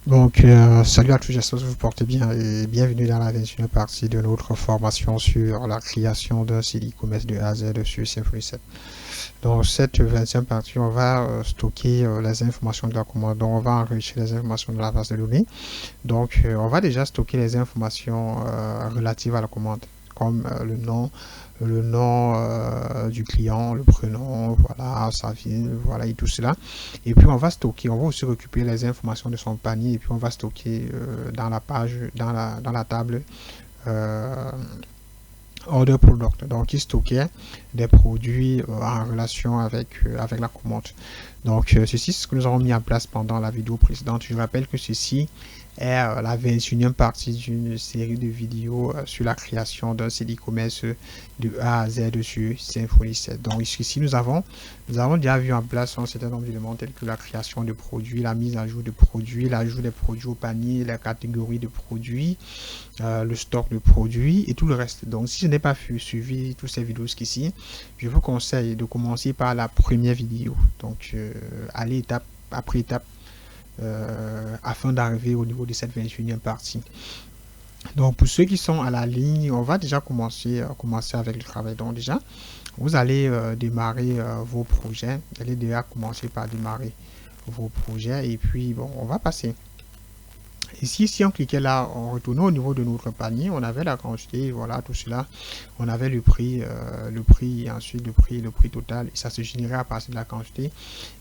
Donc, salut à tous, j'espère que vous vous portez bien et bienvenue dans la 21e partie de notre formation sur la création d'un site e-commerce de A à Z sur Symfony 7. Dans cette 20e partie, on va stocker les informations de la commande, donc on va enrichir les informations de la base de données. Donc, on va déjà stocker les informations relatives à la commande, comme le nom du client, le prénom, voilà, sa ville, voilà, et tout cela. Et puis, on va stocker, on va aussi récupérer les informations de son panier, et puis on va stocker dans la page, dans la table euh, Order Product, donc qui stockait des produits en relation avec la commande. Donc, ceci, c'est ce que nous avons mis en place pendant la vidéo précédente. Je rappelle que ceci est la 21e partie d'une série de vidéos sur la création d'un site e-commerce de A à Z sur Symfony 7. Donc, ici, nous avons déjà vu en place un certain nombre d'éléments tels que la création de produits, la mise à jour de produits, l'ajout des produits au panier, la catégorie de produits, le stock de produits et tout le reste. Donc, si je n'ai pas suivi toutes ces vidéos jusqu'ici, je vous conseille de commencer par la première vidéo. Donc, aller étape après étape afin d'arriver au niveau de cette 21e partie. Donc, pour ceux qui sont à la ligne, on va déjà commencer avec le travail. Donc, déjà, vous allez démarrer vos projets. Vous allez déjà commencer par démarrer vos projets et puis, bon, on va passer. Ici, si on cliquait là, on retournait au niveau de notre panier, on avait la quantité, voilà, tout cela. On avait le prix, et ensuite le prix total. Et ça se générait à partir de la quantité.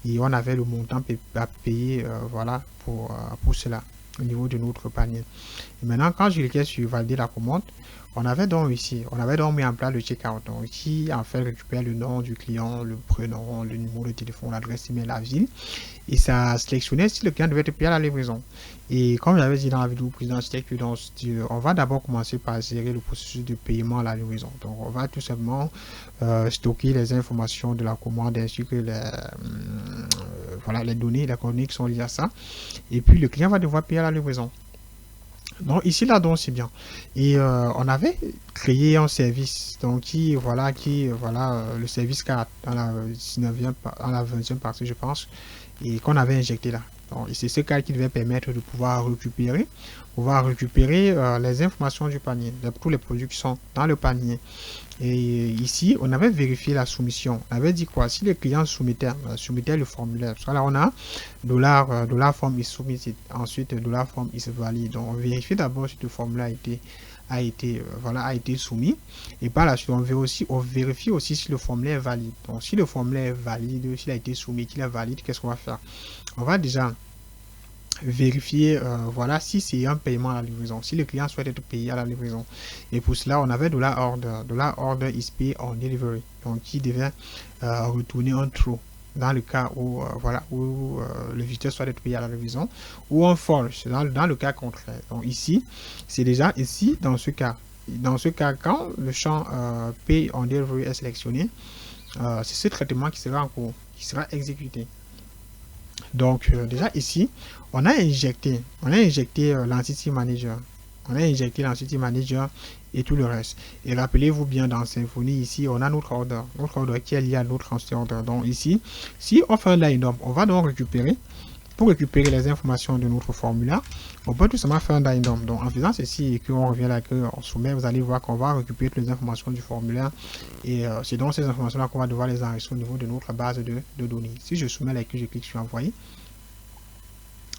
Et on avait le montant à payer, voilà, pour cela, au niveau de notre panier. Et maintenant, quand je cliquais sur valider la commande, on avait donc mis en place le checkout. Donc ici, en fait, récupère le nom du client, le prénom, le numéro de téléphone, l'adresse email, la ville. Et ça sélectionnait si le client devait être payé à la livraison. Et comme j'avais dit dans la vidéo précédente, on va d'abord commencer par gérer le processus de paiement à la livraison. Donc, on va tout simplement stocker les informations de la commande ainsi que voilà, les données qui sont liées à ça. Et puis, le client va devoir payer à la livraison. Donc ici là donc c'est bien et on avait créé un service donc voilà le service 4 dans la 19e dans la 20e partie je pense et qu'on avait injecté là. Donc c'est ce cas qui devait permettre de pouvoir récupérer les informations du panier de tous les produits qui sont dans le panier. Et ici, on avait vérifié la soumission. On avait dit quoi? Si le client soumettait le formulaire, parce que là, on a dollar form is submitted, ensuite dollar form is valid. Donc, on vérifie d'abord si le formulaire a été soumis. Et par la suite, on vérifie aussi si le formulaire est valide. Donc, si le formulaire est valide, s'il a été soumis, qu'il est valide, qu'est-ce qu'on va faire? On va déjà vérifier voilà si c'est un paiement à la livraison, si le client souhaite être payé à la livraison. Et pour cela, on avait $order is paid on delivery, donc qui devait retourner un true dans le cas où le visiteur souhaite être payé à la livraison, ou un false dans le cas contraire. Donc ici, c'est déjà ici dans ce cas quand le champ pay on delivery est sélectionné, c'est ce traitement qui sera en cours, qui sera exécuté. Donc déjà ici, on a injecté l'entity manager. On a injecté l'entity manager et tout le reste. Et rappelez-vous bien dans Symfony, ici, on a notre order qui est lié à notre entity order. Donc ici, si on fait un line-up, on va donc pour récupérer les informations de notre formulaire, on peut tout simplement faire un line-up. Donc en faisant ceci et qu'on revient là, qu'on soumet, vous allez voir qu'on va récupérer toutes les informations du formulaire. Et c'est donc ces informations-là qu'on va devoir les enregistrer au niveau de notre base de données. Si je soumets là et que je clique sur envoyer,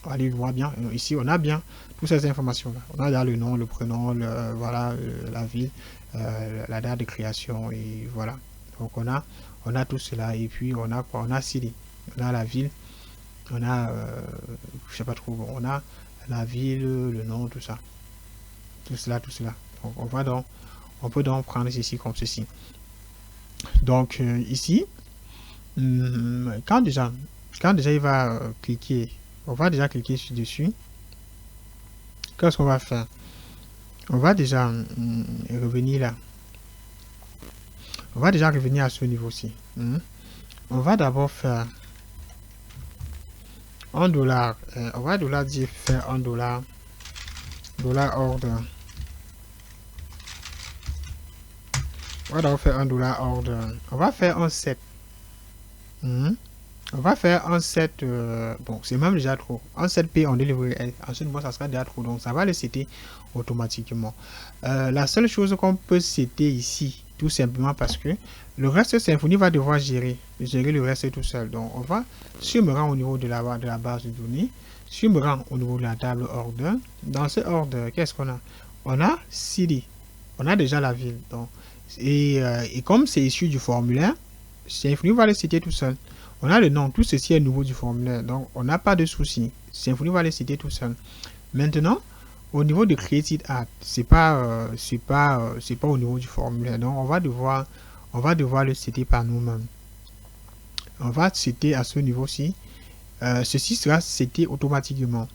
allez voir bien, ici on a bien toutes ces informations là. On a là le nom, le prénom, la ville, la date de création et voilà. Donc on a tout cela et puis on a quoi? On a CD, on a la ville, on a je sais pas trop, on a la ville, le nom, tout ça. Tout cela. Donc on peut donc prendre ceci comme ceci. Donc ici, quand déjà il va cliquer, on va déjà cliquer dessus. Qu'est-ce qu'on va faire? On va déjà revenir là. On va déjà revenir à ce niveau-ci. On va d'abord faire $. On va dire faire $, order. On va d'abord faire $, order. On va faire un set. On va faire un set, bon, c'est même déjà trop. Un set P en delivery, ensuite, moi, ça sera déjà trop. Donc, ça va le setter automatiquement. La seule chose qu'on peut setter ici, tout simplement parce que le reste, Symfony va devoir gérer le reste tout seul. Donc, on va, si je me rends au niveau de la base de données, si je me rends au niveau de la table order, dans ce order, qu'est-ce qu'on a? On a city. On a déjà la ville. Donc, et comme c'est issu du formulaire, Symfony va le citer tout seul. On a le nom, tout ceci est nouveau du formulaire, donc on n'a pas de souci. Symfony va le citer tout seul. Maintenant, au niveau de Created Art, c'est pas au niveau du formulaire, donc on va devoir le citer par nous-mêmes. On va citer à ce niveau-ci. Ceci sera cité automatiquement.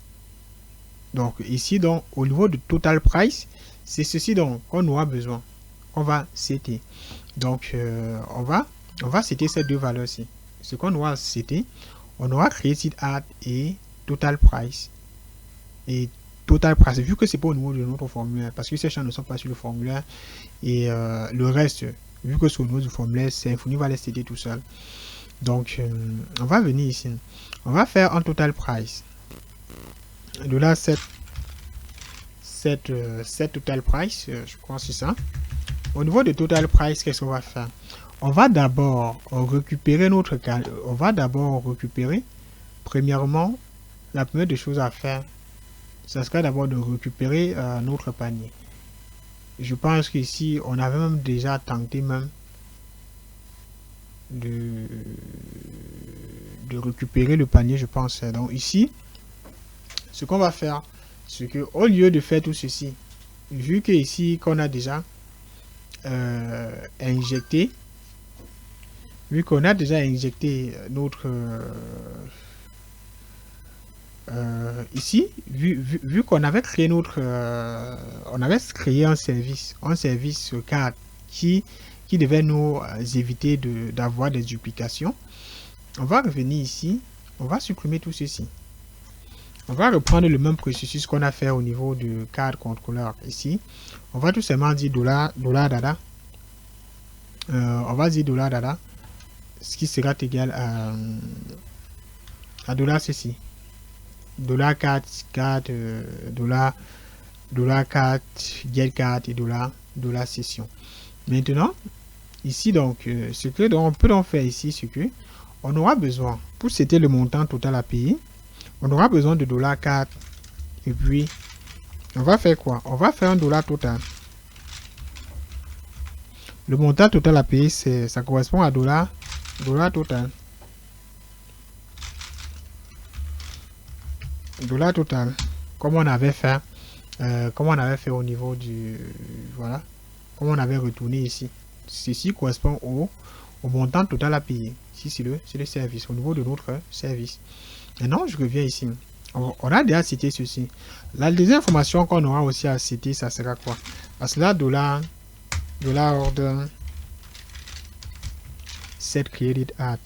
Donc ici, donc au niveau de Total Price, c'est ceci dont on aura besoin. On va citer. Donc on va citer ces deux valeurs-ci. Ce qu'on aura cité, on aura Created Art et Total Price. Et Total Price, vu que c'est pas au niveau de notre formulaire, parce que ces champs ne sont pas sur le formulaire, et le reste, vu que c'est au niveau du formulaire, Symfony va les citer tout seul. Donc, on va venir ici. On va faire un Total Price. De là, 7 Total Price, je crois que c'est ça. Au niveau de Total Price, qu'est-ce qu'on va faire? On va d'abord récupérer premièrement, la première des choses à faire, ça sera d'abord de récupérer notre panier. Je pense qu'ici, on avait même déjà tenté même de récupérer le panier, je pense. Donc ici, ce qu'on va faire, c'est que au lieu de faire tout ceci, vu que ici qu'on a déjà injecté, notre ici, vu qu'on avait créé on avait créé un service carte qui devait nous éviter d'avoir des duplications. On va revenir ici, on va supprimer tout ceci. On va reprendre le même processus qu'on a fait au niveau du card controller ici. On va tout simplement dire $dada. On va dire $dada, ce qui sera égal à dollar ceci. $4 get card et dollar session. Maintenant, ici donc, ce que on peut donc faire ici, c'est que on aura besoin, pour c'était le montant total à payer, on aura besoin de $4 et puis on va faire quoi? On va faire un dollar total. Le montant total à payer, ça correspond à dollar total. Dollar total, comme on avait fait au niveau du voilà, comme on avait retourné ici. Ceci correspond au montant total à payer. Ici c'est le service, au niveau de notre service. Maintenant je reviens ici. On a déjà cité ceci. La deuxième information qu'on aura aussi à citer, ça sera quoi? Parce que là, dollar order set created at.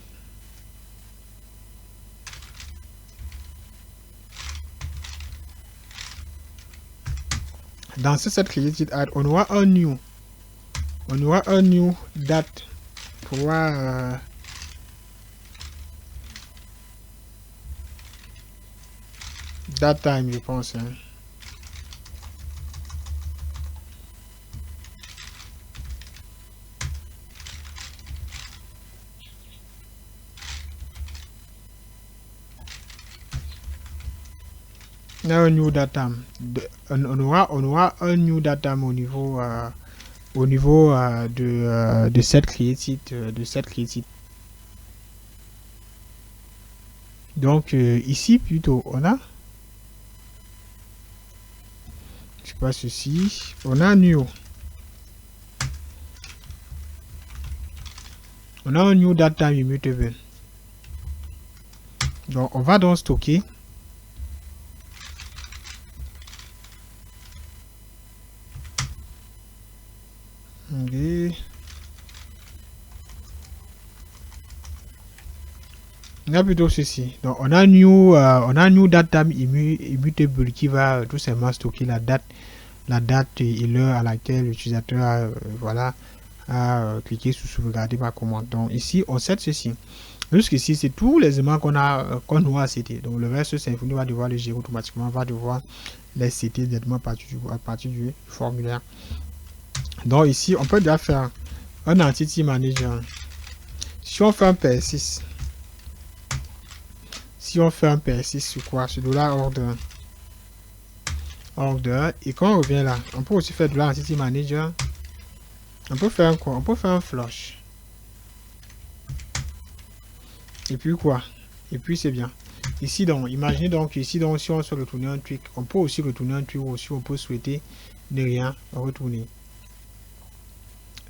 Dans ce set created at, on aura un new date pour date time, je pense. Hein. Un new datam. On aura un new datam au niveau de set created Donc ici plutôt on a, je sais pas ceci, on a un new. On a un new data immutable. Donc on va donc stocker. Okay. On a plutôt ceci. Donc on a new datetime immutable qui va tout simplement stocker la date et l'heure à laquelle l'utilisateur a cliqué sur sauvegarder ma commande. Donc ici on set ceci. Jusqu'ici, c'est tous les éléments qu'on doit citer. Donc le reste, Symfony va devoir le gérer automatiquement, va devoir les citer directement à partir du formulaire. Donc ici, on peut déjà faire un Entity Manager. Si on fait un PS6, sur quoi? Sur $order. Et quand on revient là, on peut aussi faire $Entity Manager. On peut faire quoi? On peut faire un flush. Et puis quoi? Et puis c'est bien. Ici donc, imaginez donc ici donc si on souhaite retourner un tweak, on peut aussi retourner un tweak, ou aussi on peut souhaiter ne rien retourner.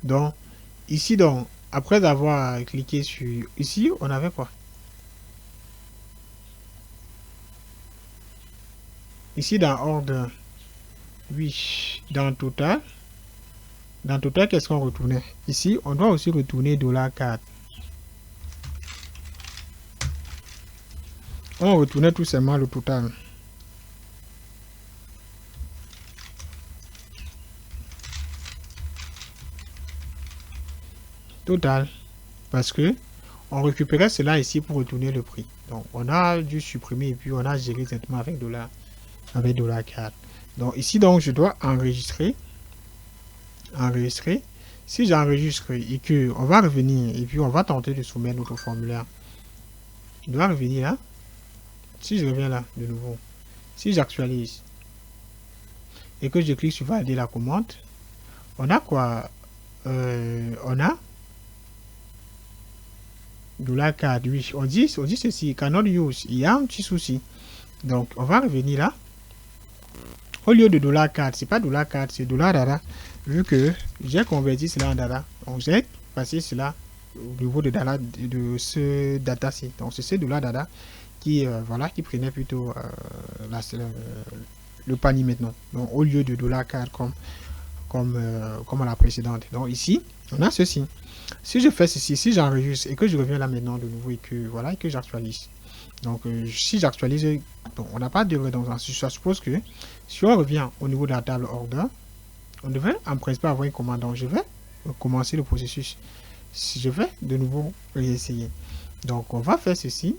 Donc ici donc, après avoir cliqué sur ici, on avait quoi? Ici dans order, oui, dans total, qu'est-ce qu'on retournait? Ici, on doit aussi retourner $4. On retournait tout simplement le total. Total. Parce que on récupérait cela ici pour retourner le prix. Donc on a dû supprimer et puis on a géré directement avec $4. Donc ici donc je dois enregistrer. Si j'enregistre et que on va revenir et puis on va tenter de soumettre notre formulaire. Je dois revenir là. Si je reviens là de nouveau, si j'actualise et que je clique sur valider la commande, on a quoi? On a $4, oui. On dit ceci, cannot use. Il y a un petit souci. Donc, on va revenir là. Au lieu de $4, c'est pas $4, c'est $data. Vu que j'ai converti cela en data. Donc, j'ai passé cela au niveau de data, de ce data-ci. Donc, c'est ce $data qui, voilà, qui prenait plutôt le panier maintenant. Donc, au lieu de $4 comme à la précédente. Donc, ici, on a ceci. Si je fais ceci, si j'enregistre et que je reviens là maintenant de nouveau et que voilà, et que j'actualise. Donc si j'actualise, bon, on n'a pas de redondance. Ça suppose que si on revient au niveau de la table order, on devrait en principe avoir une commande. Donc je vais commencer le processus. Si je vais de nouveau réessayer. Donc on va faire ceci.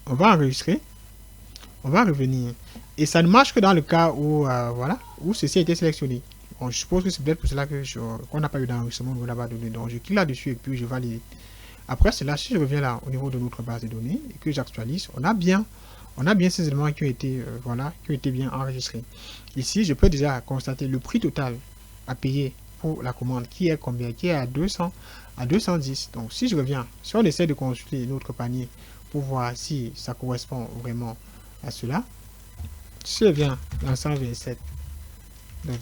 On va enregistrer. On va revenir. Et ça ne marche que dans le cas où voilà, où ceci a été sélectionné. Bon, je suppose que c'est peut-être pour cela qu'on n'a pas eu d'enregistrement au niveau de la base de données. Donc je clique là-dessus et puis je valide. Après cela, si je reviens là au niveau de notre base de données et que j'actualise, on a bien ces éléments qui ont été voilà, qui ont été bien enregistrés. Ici, je peux déjà constater le prix total à payer pour la commande qui est combien? Qui est à 210. Donc si je reviens, si on essaie de consulter notre panier pour voir si ça correspond vraiment à cela, si je viens dans 127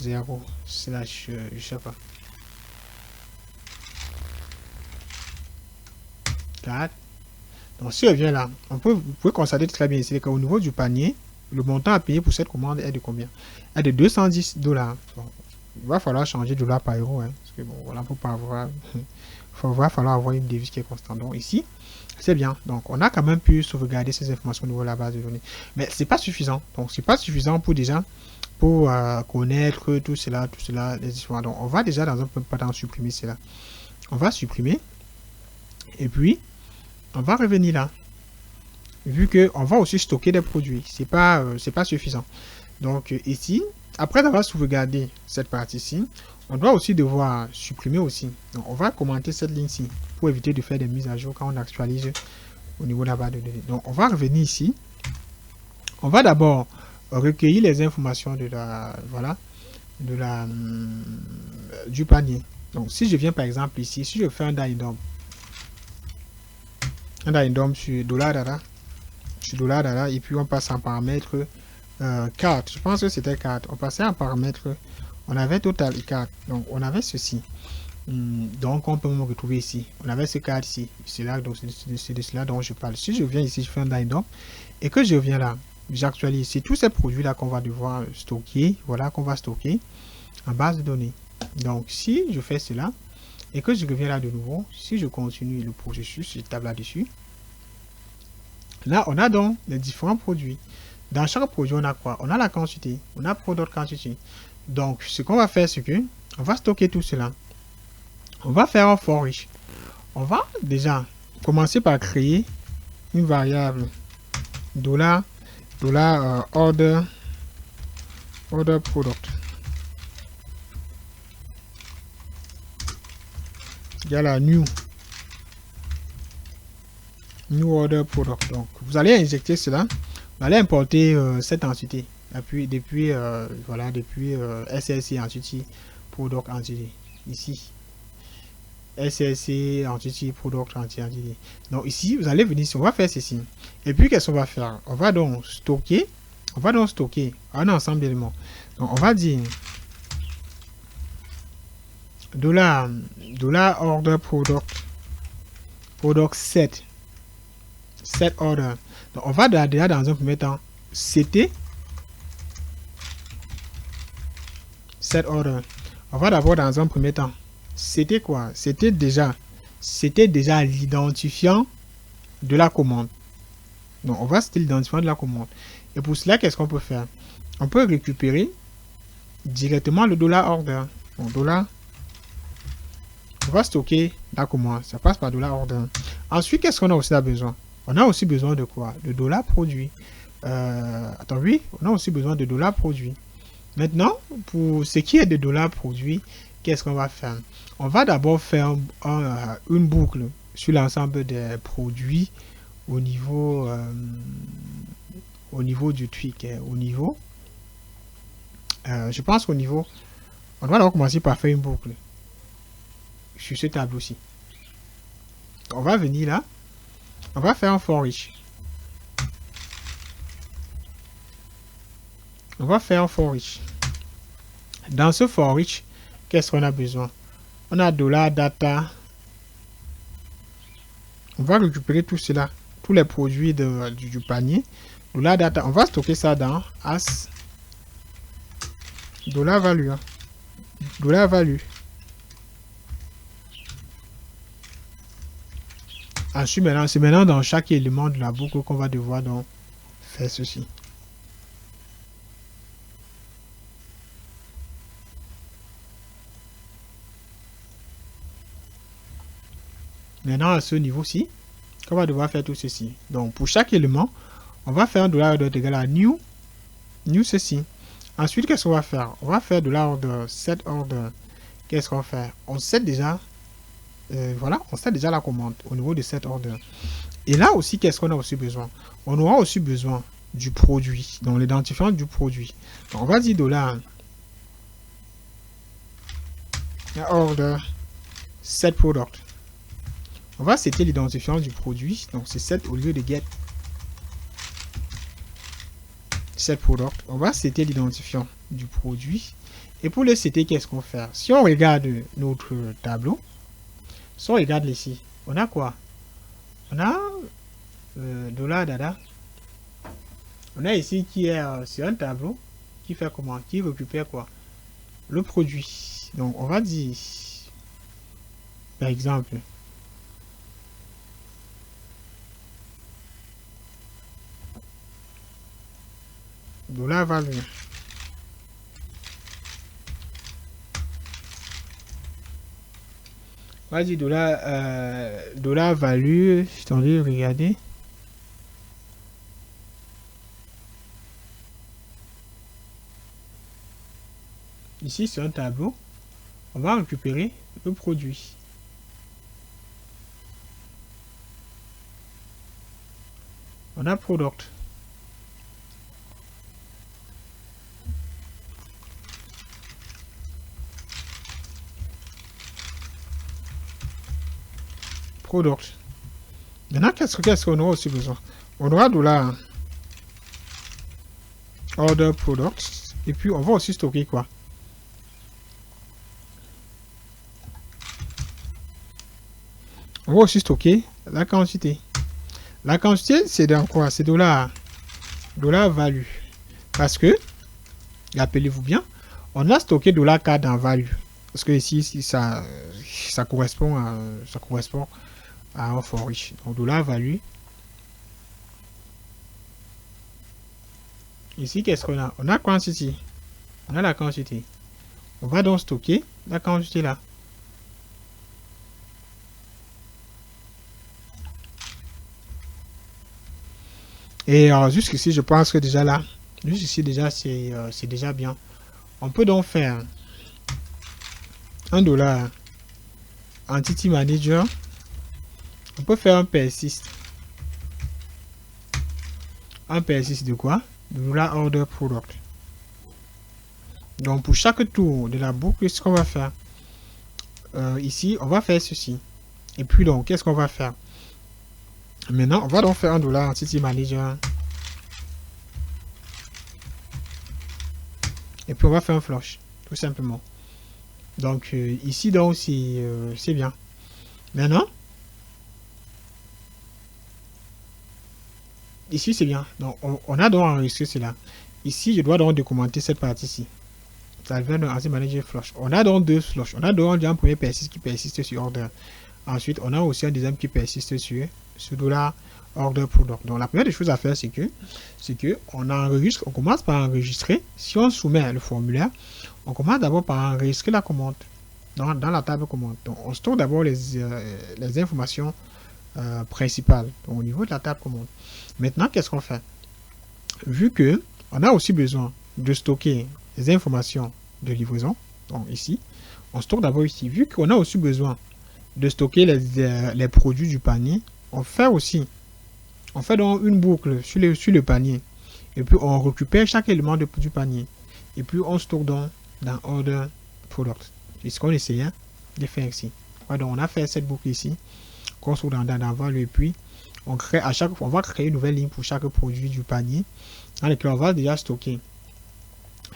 0 slash je sais pas 4. Donc si je viens là, vous pouvez constater très bien ici qu'au niveau du panier, le montant à payer pour cette commande est de combien? Est de $210. Bon, il va falloir changer $, par euro, hein, parce que bon, voilà, faut pas avoir, va falloir avoir une devise qui est constante. Donc ici, c'est bien. Donc on a quand même pu sauvegarder ces informations au niveau de la base de données, mais c'est pas suffisant. Donc c'est pas suffisant pour déjà pour connaître tout cela, les histoires. Donc on va déjà dans un peu de temps supprimer cela. On va supprimer et puis on va revenir là. Vu que on va aussi stocker des produits, c'est pas suffisant. Donc ici, après avoir sauvegardé cette partie-ci, on doit aussi devoir supprimer aussi. Donc on va commenter cette ligne-ci pour éviter de faire des mises à jour quand on actualise au niveau de la base de données. Donc on va revenir ici. On va d'abord recueillir les informations de la voilà du panier. Donc si je viens par exemple ici, si je fais un die-dump sur $data, et puis on passe en paramètre carte. Je pense que c'était carte. On passait en paramètre, on avait total et carte. Donc on avait ceci. Donc on peut me retrouver ici. On avait ce carte ici. C'est là, donc c'est de cela dont je parle. Si je viens ici, je fais un die-dump et que je viens là, j'actualise. C'est tous ces produits là qu'on va devoir stocker. Voilà, qu'on va stocker en base de données. Donc si je fais cela et que je reviens là de nouveau, si je continue le processus, je tape là-dessus. Là, on a donc les différents produits. Dans chaque produit, on a quoi? On a la quantité. On a product quantity. Donc, ce qu'on va faire, c'est que on va stocker tout cela. On va faire un for each. On va déjà commencer par créer une variable dollar order product égale à new order product. Donc vous allez injecter cela, vous allez importer cette entité depuis SLC entity product entity ici. SLC entity product entity. Donc ici vous allez venir ici, on va faire ceci. Et puis qu'est-ce qu'on va faire? On va donc stocker un ensemble d'éléments. Donc on va dire dollar order product set order. Donc on va déjà dans un premier temps set order. On va d'abord dans un premier temps c'était quoi? C'était déjà l'identifiant de la commande. Donc on va citer l'identifiant de la commande. Et pour cela, qu'est-ce qu'on peut faire? On peut récupérer directement le dollar order. Donc dollar, on va stocker la commande. Ça passe par dollar order. Ensuite, qu'est-ce qu'on a aussi besoin? On a aussi besoin de quoi? De dollar produit. Attends, oui, on a aussi besoin de dollar produit. Maintenant, pour ce qui est de dollar produit, qu'est-ce qu'on va faire? On va d'abord faire une boucle sur l'ensemble des produits au niveau du tweak. Je pense qu'au niveau, on va d'abord commencer par faire une boucle sur ce tableau-ci. On va venir là, on va faire un for each. On va faire un for each. Dans ce for each, qu'est-ce qu'on a besoin? On a $data. On va récupérer tout cela, tous les produits du panier. $data, on va stocker ça dans as $value. $value. Ensuite, c'est maintenant dans chaque élément de la boucle qu'on va devoir donc faire ceci. Maintenant, à ce niveau-ci, on va devoir faire tout ceci. Donc, pour chaque élément, on va faire un $order égal à new ceci. Ensuite, qu'est-ce qu'on va faire? On va faire $order set order. Qu'est-ce qu'on fait? On set déjà, on set déjà la commande au niveau de set order. Et là aussi, qu'est-ce qu'on a aussi besoin? On aura aussi besoin du produit, donc l'identifiant du produit. Donc, on va dire $order set product. On va setter l'identifiant du produit. Donc, c'est set au lieu de get set product. On va setter l'identifiant du produit. Et pour le setter, qu'est-ce qu'on fait? Si on regarde notre tableau, si on regarde ici, on a quoi? On a $data. On a ici qui est sur un tableau qui fait comment? Qui récupère quoi? Le produit. Donc, on va dire, par exemple, $value. On va dire $value. Attendez, regardez. Ici, c'est un tableau. On va récupérer le produit. On a product. Product. Maintenant, qu'est-ce qu'on aura aussi besoin? On aura $order product. Et puis, on va aussi stocker quoi? On va aussi stocker la quantité. La quantité, c'est dans quoi? C'est $value. Parce que, rappelez-vous bien, on a stocké $k dans value. Parce que ici ça correspond à un for each. Donc $value. Ici, qu'est-ce qu'on a? On a quantity. On a la quantité. On va donc stocker la quantité là. Et jusqu'ici, je pense que déjà là, jusqu'ici déjà, c'est déjà bien. On peut donc faire $1 Entity Manager. On peut faire un persist. Un persist de quoi? De la order product. Donc pour chaque tour de la boucle, ce qu'on va faire ici, on va faire ceci. Et puis donc, qu'est-ce qu'on va faire? Maintenant, on va donc faire $1 Entity Manager. Et puis on va faire un flush, tout simplement. Donc ici, donc, c'est bien. Maintenant, ici, c'est bien. Donc, on a donc enregistré cela. Ici, je dois donc documenter cette partie-ci. Ça vient de Entity Manager Flush. On a donc deux flush. On a donc un premier persiste qui persiste sur order. Ensuite, on a aussi un deuxième qui persiste sur ce $, order product. Donc, la première des choses à faire, c'est que on enregistre, on commence par enregistrer. Si on soumet le formulaire, on commence d'abord par enregistrer la commande dans la table commande. Donc, on stocke d'abord les informations principales donc, au niveau de la table commande. Maintenant, qu'est-ce qu'on fait? Vu que on a aussi besoin de stocker les informations de livraison, donc ici, on stocke d'abord ici. Vu qu'on a aussi besoin de stocker les produits du panier, on fait donc une boucle sur le panier et puis on récupère chaque élément du panier et puis on stocke donc dans order product. C'est ce qu'on essayait de faire ici. Donc on a fait cette boucle ici qu'on stocke dans val et puis on crée à chaque fois, on va créer une nouvelle ligne pour chaque produit du panier dans lequel on va déjà stocker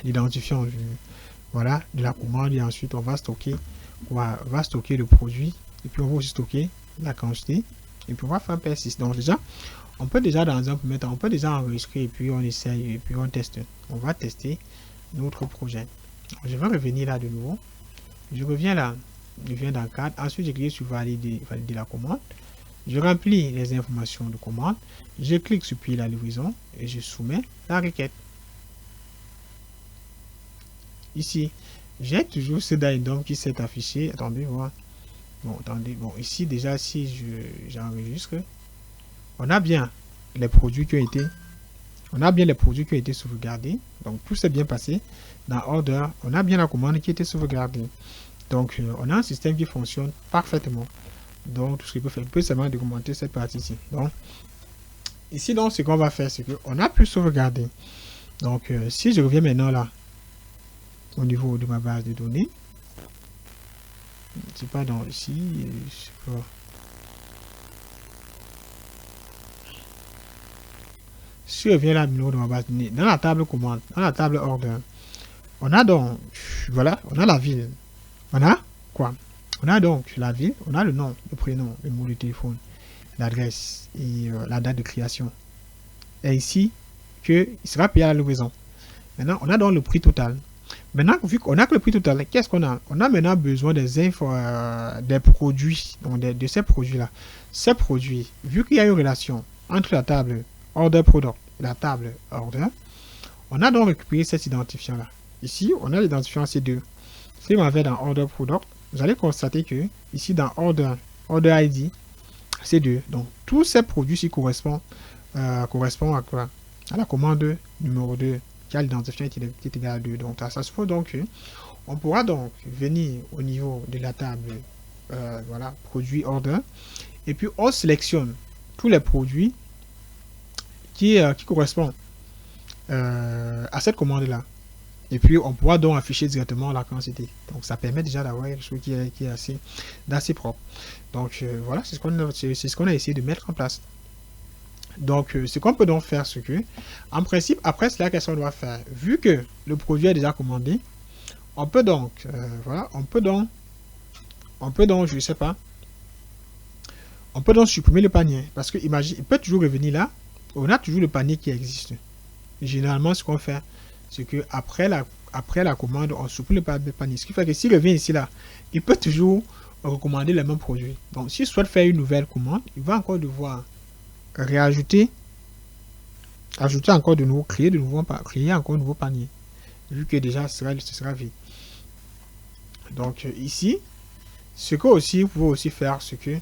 l'identifiant de la commande et ensuite on va stocker le produit et puis on va aussi stocker la quantité et puis on va faire un persist. Donc déjà on peut déjà dans un premier temps on peut déjà enregistrer et puis on essaye et puis on teste. On va tester notre projet. Donc, je vais revenir là de nouveau. Je reviens là, je viens dans cadre. Ensuite je clique sur valider la commande. Je remplis les informations de commande. Je clique sur puis la livraison et je soumets la requête. Ici, j'ai toujours ce DIDOM qui s'est affiché. Attendez, voir. Bon, attendez. Bon, ici, déjà, si j'enregistre, on a bien les produits qui ont été sauvegardés. Donc, tout s'est bien passé. Dans Order, on a bien la commande qui a été sauvegardée. Donc, on a un système qui fonctionne parfaitement. Donc, tout ce qu'il peut faire, il peut seulement documenter cette partie-ci. Donc, ici, donc, ce qu'on va faire, c'est qu'on a pu sauvegarder. Donc, si je reviens maintenant là, au niveau de ma base de données, c'est pas dans ici, c'est pas. Si je reviens là au niveau de ma base de données, dans la table commande, dans la table order, on a donc, voilà, on a la ville. On a quoi? On a donc la ville, on a le nom, le prénom, le numéro de téléphone, l'adresse et la date de création. Et ici, il sera payé à la livraison. Maintenant, on a donc le prix total. Maintenant, vu qu'on a que le prix total, qu'est-ce qu'on a? On a maintenant besoin des infos, des produits, donc de ces produits-là. Ces produits, vu qu'il y a une relation entre la table order product et la table order, on a donc récupéré cet identifiant-là. Ici, on a l'identifiant C2. Si on va dans order product, vous allez constater que ici dans order ID, C2. Donc, tous ces produits-ci correspondent à quoi? À la commande numéro 2. Qui a l'identifiant qui est égal à 2. Donc, ça se fait donc on pourra donc venir au niveau de la table voilà, produit order et puis on sélectionne tous les produits qui correspondent à cette commande là et puis on pourra donc afficher directement la quantité. Donc ça permet déjà d'avoir quelque chose qui est assez propre. Donc voilà, c'est ce qu'on a essayé de mettre en place. Donc, ce qu'on peut donc faire, c'est que, en principe, après cela, qu'est-ce qu'on doit faire? Vu que le produit est déjà commandé, on peut donc, voilà, on peut donc, je sais pas, on peut donc supprimer le panier. Parce que, imagine, il peut toujours revenir là, on a toujours le panier qui existe. Généralement, ce qu'on fait, c'est que après la commande, on supprime le panier. Ce qui fait que s'il revient ici, là, il peut toujours recommander les mêmes produits. Donc, s'il souhaite faire une nouvelle commande, il va encore devoir ajouter encore de nouveau, créer encore un nouveau panier, vu que déjà ce sera vide. Donc ici, ce que aussi vous pouvez aussi faire, c'est que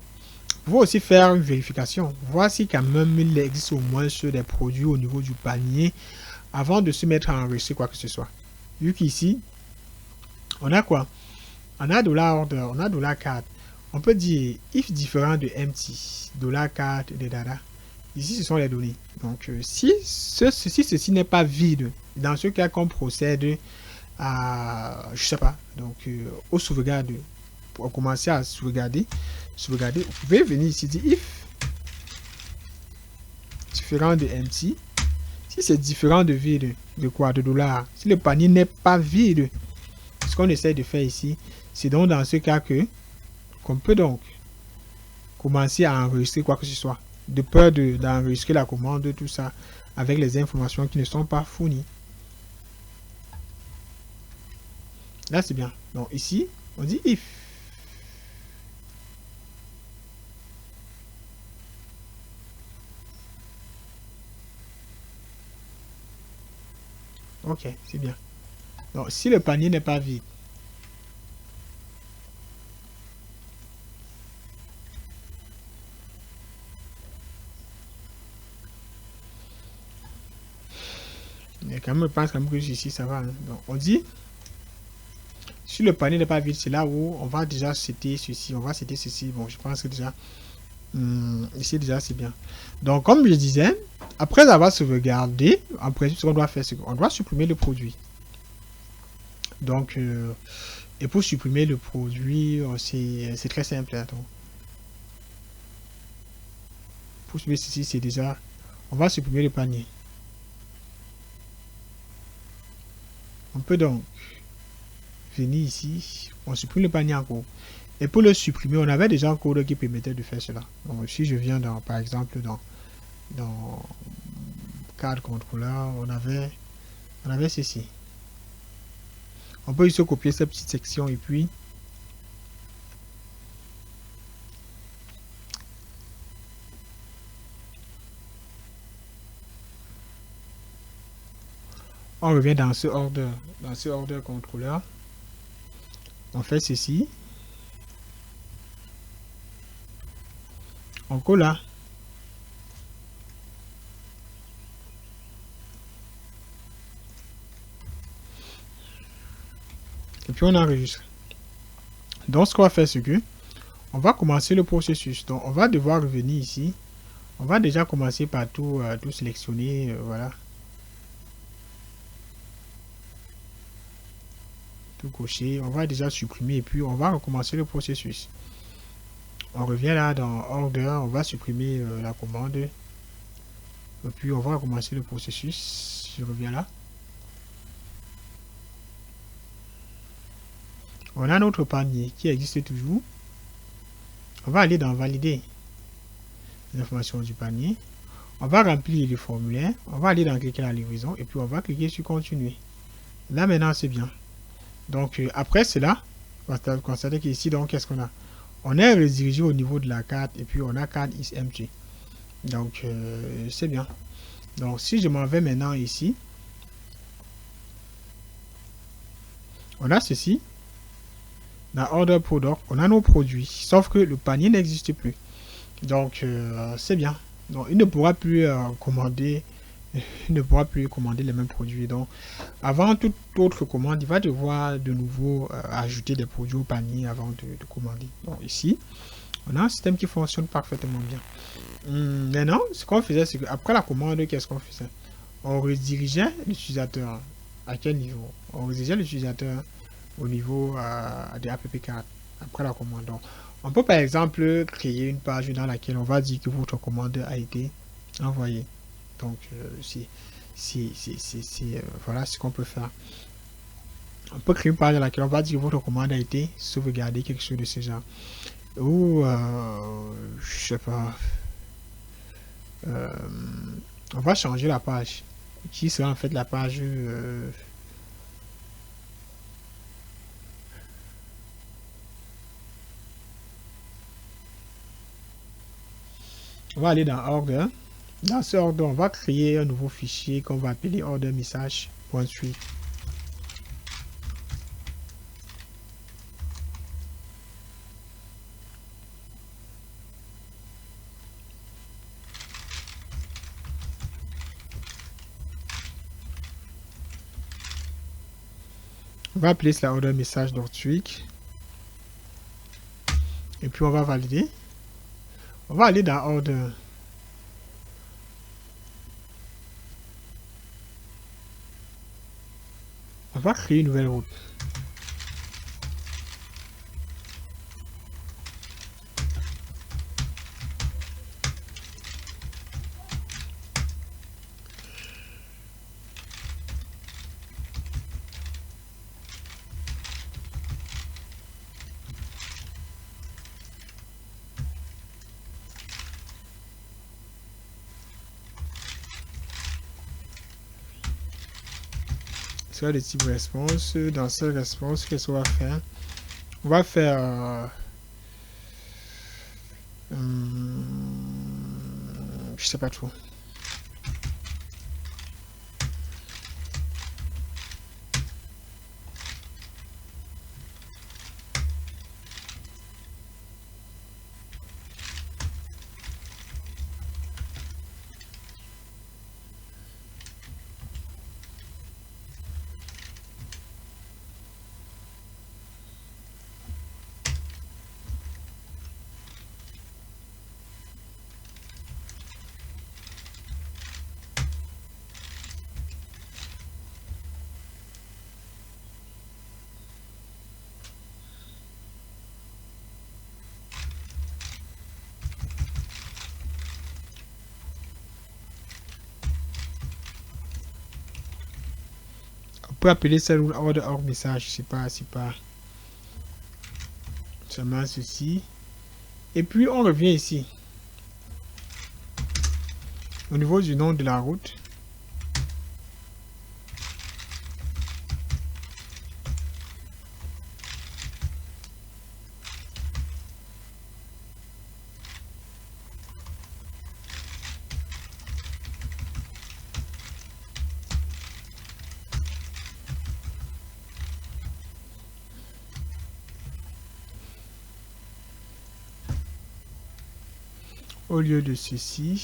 Vous pouvez aussi faire une vérification, voir si quand même il existe au moins sur des produits au niveau du panier avant de se mettre à enregistrer quoi que ce soit. Vu qu'ici, on a quoi? On a $order, on a $card. On peut dire if différent de empty, $card, des data. Ici, ce sont les données. Donc, si ceci n'est pas vide, dans ce cas qu'on procède à, je sais pas, donc au sauvegarde, pour commencer à sauvegarder, vous pouvez venir ici dire if différent de empty. Si c'est différent de vide, de quoi? De $. Si le panier n'est pas vide, ce qu'on essaie de faire ici, c'est donc dans ce cas que qu'on peut donc commencer à enregistrer quoi que ce soit, de peur d'enregistrer la commande, tout ça, avec les informations qui ne sont pas fournies. Là, c'est bien. Donc ici, on dit if. Ok, c'est bien. Donc, si le panier n'est pas vide, mais quand même, je pense quand même que ici, ça va. Hein. Donc, on dit, si le panier n'est pas vide, c'est là où on va déjà citer ceci. On va citer ceci. Bon, je pense que déjà, ici, déjà, c'est bien. Donc, comme je disais, après avoir sauvegardé, en principe, ce qu'on doit faire, c'est qu'on doit supprimer le produit. Donc, et pour supprimer le produit, c'est très simple. Hein, donc, pour supprimer ceci, c'est déjà, on va supprimer le panier. On peut donc venir ici, on supprime le panier en cours. Et pour le supprimer, on avait déjà un code qui permettait de faire cela. Donc, si je viens dans, par exemple, dans Card Controller, on avait ceci. On peut juste copier cette petite section et puis on revient dans ce order controller. On fait ceci. On colle là. Et puis on enregistre. Donc ce qu'on va faire, c'est que on va commencer le processus. Donc on va devoir revenir ici. On va déjà commencer par tout sélectionner. Voilà. Tout cocher. On va déjà supprimer et puis on va recommencer le processus. On revient là dans Order. On va supprimer la commande. Et puis on va recommencer le processus. Je reviens là. On a notre panier qui existe toujours. On va aller dans Valider les informations du panier. On va remplir le formulaire. On va aller dans Cliquer la livraison. Et puis on va cliquer sur Continuer. Là maintenant c'est bien. Donc après cela, on va constater qu'ici, donc qu'est-ce qu'on a? On est redirigé au niveau de la carte. Et puis on a Card is empty. Donc c'est bien. Donc si je m'en vais maintenant ici. On a ceci. Dans Order Product, on a nos produits, sauf que le panier n'existe plus. Donc, c'est bien. Donc, il ne pourra plus commander, il ne pourra plus commander les mêmes produits. Donc, avant toute autre commande, il va devoir de nouveau ajouter des produits au panier avant de commander. Donc, ici, on a un système qui fonctionne parfaitement bien. Maintenant, ce qu'on faisait, c'est qu'après la commande, qu'est-ce qu'on faisait? On redirigeait l'utilisateur. À quel niveau? On redirigeait l'utilisateur au niveau de app4 après la commande. Donc, on peut par exemple créer une page dans laquelle on va dire que votre commande a été envoyée. Donc, voilà ce qu'on peut faire. On peut créer une page dans laquelle on va dire que votre commande a été sauvegardée, quelque chose de ce genre. Ou, je sais pas, on va changer la page, qui sera en fait la page on va aller dans Order. Dans ce Order, on va créer un nouveau fichier qu'on va appeler Order Message.suite. On va appeler cela order message tweak. Et puis on va valider. On va aller dans order. On va créer une nouvelle route. Soit le type response. Dans ce response, qu'est-ce qu'on va faire? On va faire je sais pas trop. On peut appeler ça order hors message. C'est pas seulement ceci. Et puis on revient ici. Au niveau du nom de la route. Au lieu de ceci,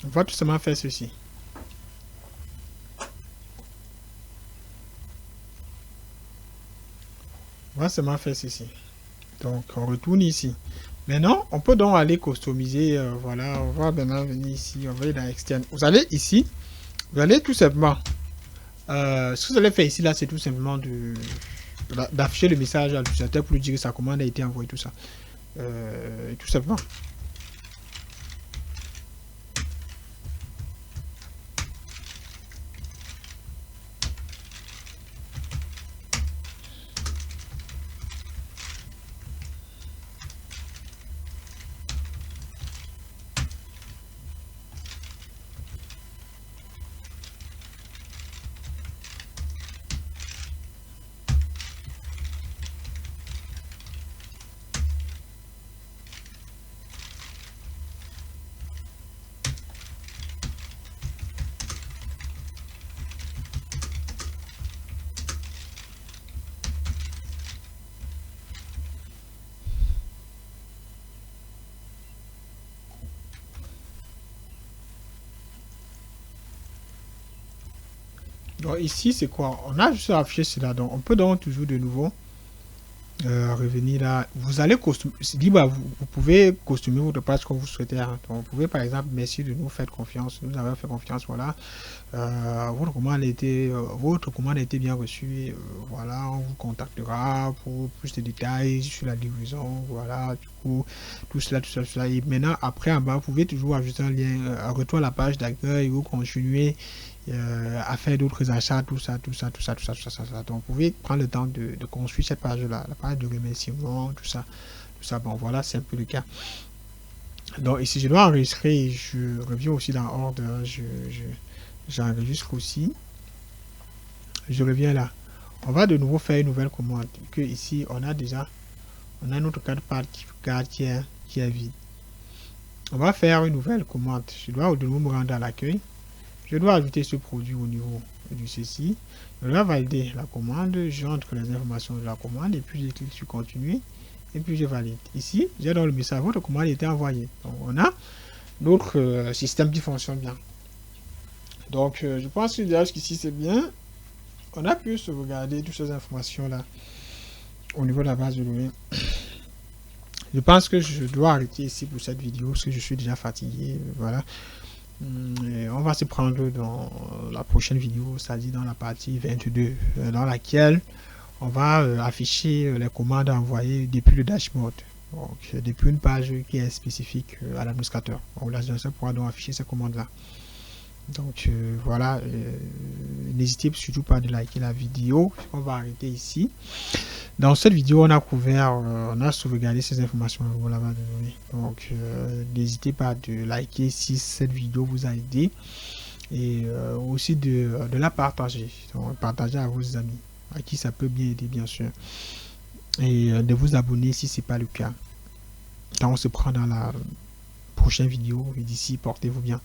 on va tout simplement faire ceci. On va seulement faire ceci. Donc on retourne ici. Maintenant, on peut donc aller customiser. Voilà, on va maintenant venir ici. On va aller dans externe. Vous allez ici. Vous allez tout simplement. Ce que vous allez faire ici, là, c'est tout simplement d'afficher le message à l'utilisateur pour lui dire que sa commande a été envoyée, tout ça. Tout simplement. Donc ici, c'est quoi? On a juste affiché cela. Donc on peut donc toujours de nouveau revenir là. Vous allez costumer. Vous pouvez costumer votre page comme vous souhaitez. Hein. Donc, vous pouvez par exemple, merci de nous faire confiance. Nous avons fait confiance. Voilà. Votre commande a été bien reçue. Voilà, on vous contactera pour plus de détails sur la livraison. Voilà, du coup, tout cela. Et maintenant, après en bas, vous pouvez toujours ajouter un lien, retour à la page d'accueil ou continuer à faire d'autres achats, tout ça. Donc vous pouvez prendre le temps de construire cette page-là, la page de remerciement, tout ça. Bon, voilà, c'est un peu le cas. Donc ici, je dois enregistrer. Je reviens aussi dans ordre. J'enregistre aussi. Je reviens là. On va de nouveau faire une nouvelle commande. Que ici, on a notre carte qui est vide. On va faire une nouvelle commande. Je dois de nouveau me rendre à l'accueil. Je dois ajouter ce produit au niveau du ceci. Je vais valider la commande, j'entre les informations de la commande et puis je clique sur continuer et puis je valide. Ici, j'ai dans le message, votre commande a été envoyée. Donc on a notre système qui fonctionne bien. Donc je pense que déjà jusqu'ici c'est bien. On a pu sauvegarder toutes ces informations là au niveau de la base de données. Je pense que je dois arrêter ici pour cette vidéo parce que je suis déjà fatigué. Voilà. Et on va se prendre dans la prochaine vidéo, c'est-à-dire dans la partie 22, dans laquelle on va afficher les commandes envoyées depuis le dashboard. Donc, depuis une page qui est spécifique à l'administrateur. Donc, l'administrateur pourra donc afficher ces commandes-là. Donc, voilà. N'hésitez surtout pas de liker la vidéo. On va arrêter ici. Dans cette vidéo, on a couvert, on a sauvegardé ces informations au la base de données. Donc, n'hésitez pas de liker si cette vidéo vous a aidé et aussi de la partager. Donc, partager à vos amis, à qui ça peut bien aider, bien sûr. Et de vous abonner si ce n'est pas le cas. Donc, on se prend dans la prochaine vidéo et d'ici, portez-vous bien.